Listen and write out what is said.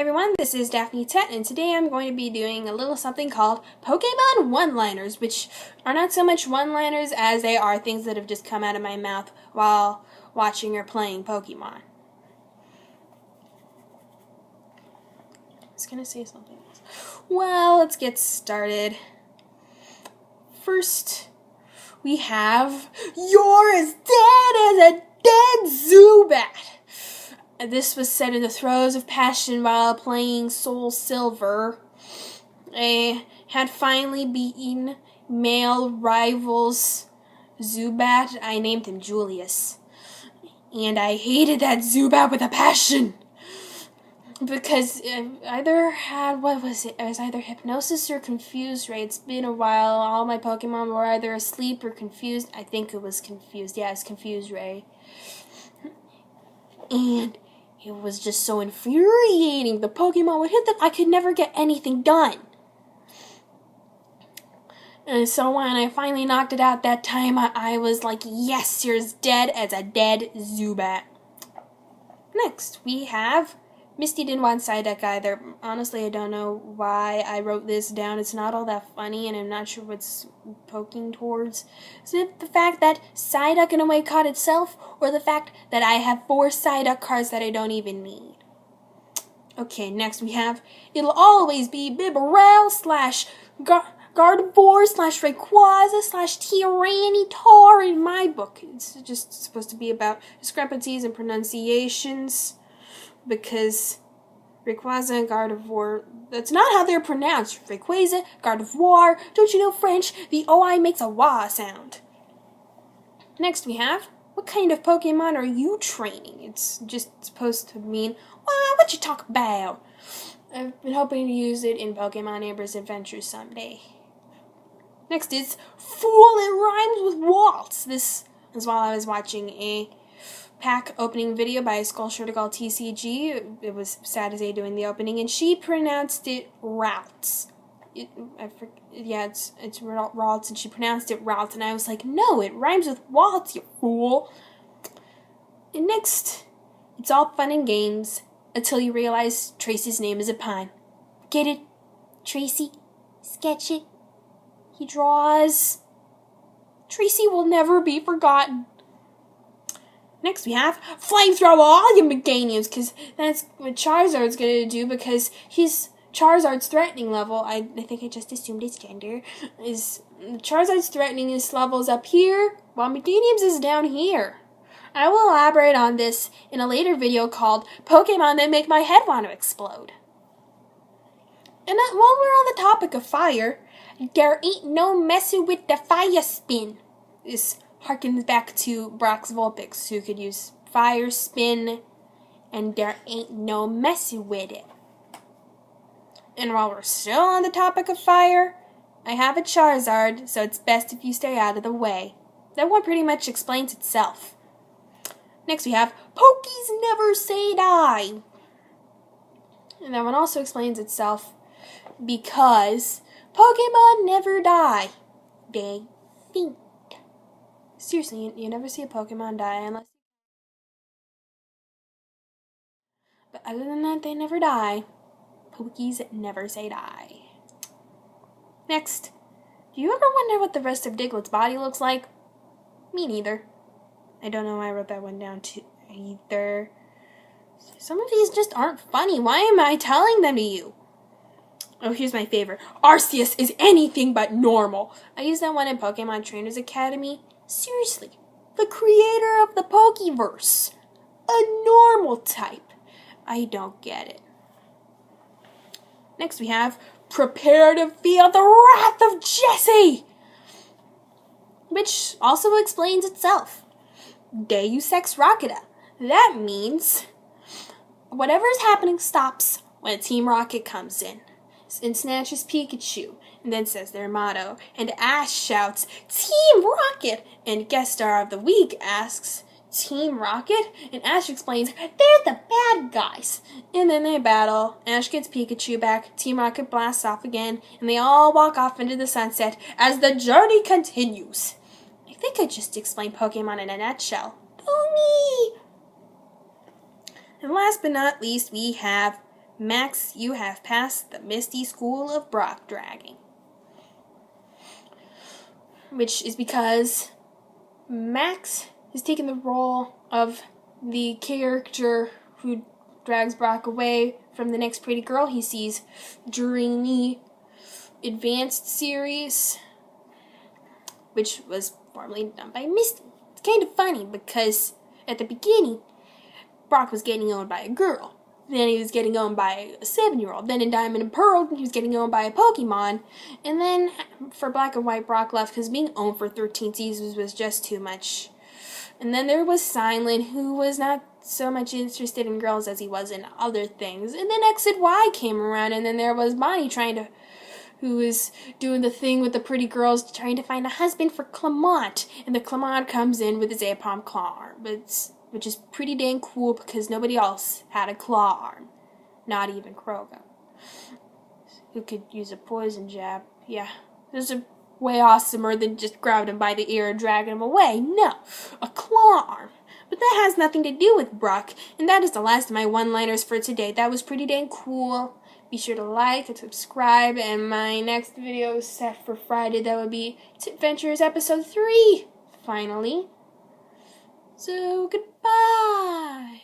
Everyone, this is Daphne Tett, and today I'm going to be doing a little something called Pokemon one-liners, which are not so much one-liners as they are things that have just come out of my mouth while watching or playing Pokemon. I was going to say something else. Well, let's get started. First, we have, "You're as dead as a dead Zubat." This was said in the throes of passion while playing Soul Silver. I had finally beaten male rivals Zubat. I named him Julius. And I hated that Zubat with a passion. Because I either had, it was either hypnosis or confused ray. It's been a while. All my Pokemon were either asleep or confused. I think it was confused. Yeah, it's confused ray. And it was just so infuriating. The Pokemon would hit them. I could never get anything done. And so when I finally knocked it out that time, I was like, yes, you're as dead as a dead Zubat. Next, we have Misty didn't want Psyduck either. Honestly, I don't know why I wrote this down. It's not all that funny, and I'm not sure what's poking towards. Is it the fact that Psyduck in a way caught itself, or the fact that I have 4 Psyduck cards that I don't even need? Okay, next we have, it'll always be Bibarel / Gardevoir / Rayquaza / Tyranitar in my book. It's just supposed to be about discrepancies and pronunciations. Because Rayquaza and Gardevoir, that's not how they're pronounced. Rayquaza, Gardevoir, don't you know French? The OI makes a wah sound. Next we have, what kind of Pokemon are you training? It's just supposed to mean, what you talk about? I've been hoping to use it in Pokemon Amber's Adventures someday. Next is, fool, it rhymes with waltz. This is while I was watching a pack opening video by Skullshirtigal TCG. It was Saturday doing the opening, and she pronounced it routes. It's Ralts, and she pronounced it routes, and I was like, no, it rhymes with waltz, you fool. And next, it's all fun and games until you realize Tracy's name is a pun. Get it? Tracy? Sketch it? He draws. Tracy will never be forgotten. Next we have, flamethrower all you Meganiums, because that's what Charizard's going to do, because Charizard's threatening level, I think I just assumed his gender, is Charizard's threateningness level is up here, while Meganiums is down here. I will elaborate on this in a later video called Pokemon That Make My Head Want to Explode. And while we're on the topic of fire, there ain't no messing with the fire spin. This harkens back to Brock's Vulpix, who could use fire spin, and there ain't no messing with it. And while we're still on the topic of fire, I have a Charizard, so it's best if you stay out of the way. That one pretty much explains itself. Next we have, Pokies never say die. And that one also explains itself because Pokemon never die. They think. Seriously, you never see a Pokemon die unless... But other than that, they never die. Pokies never say die. Next, do you ever wonder what the rest of Diglett's body looks like? Me neither. I don't know why I wrote that one down too either. Some of these just aren't funny. Why am I telling them to you? Oh, here's my favorite. Arceus is anything but normal. I used that one in Pokemon Trainers Academy. Seriously, the creator of the Pokeverse. A normal type. I don't get it. Next we have, prepare to feel the wrath of Jesse. Which also explains itself. Deus Ex Rocketa. That means whatever is happening stops when Team Rocket comes in and snatches Pikachu, and then says their motto, and Ash shouts, Team Rocket! And Guest Star of the Week asks, Team Rocket? And Ash explains, they're the bad guys. And then they battle, Ash gets Pikachu back, Team Rocket blasts off again, and they all walk off into the sunset as the journey continues. I think I just explained Pokemon in a nutshell. Oh me! And last but not least, we have Max, you have passed the Misty School of Brock dragging. Which is because Max has taken the role of the character who drags Brock away from the next pretty girl he sees during the Advanced series, which was formerly done by Misty. It's kind of funny because at the beginning, Brock was getting owned by a girl. Then he was getting owned by a 7-year-old. Then in Diamond and Pearl, he was getting owned by a Pokemon. And then for Black and White, Brock left because being owned for 13 seasons was just too much. And then there was Silent, who was not so much interested in girls as he was in other things. And then X and Y came around, and then there was Bonnie who was doing the thing with the pretty girls, trying to find a husband for Clement. And the Clement comes in with his Apom claw arm, which is pretty dang cool because nobody else had a claw arm. Not even Kroga, who could use a poison jab. Yeah, this is way awesomer than just grabbing him by the ear and dragging him away. No, a claw arm. But that has nothing to do with Brock. And that is the last of my one-liners for today. That was pretty dang cool. Be sure to like and subscribe. And my next video is set for Friday. That would be Adventures Episode 3, finally. So, goodbye.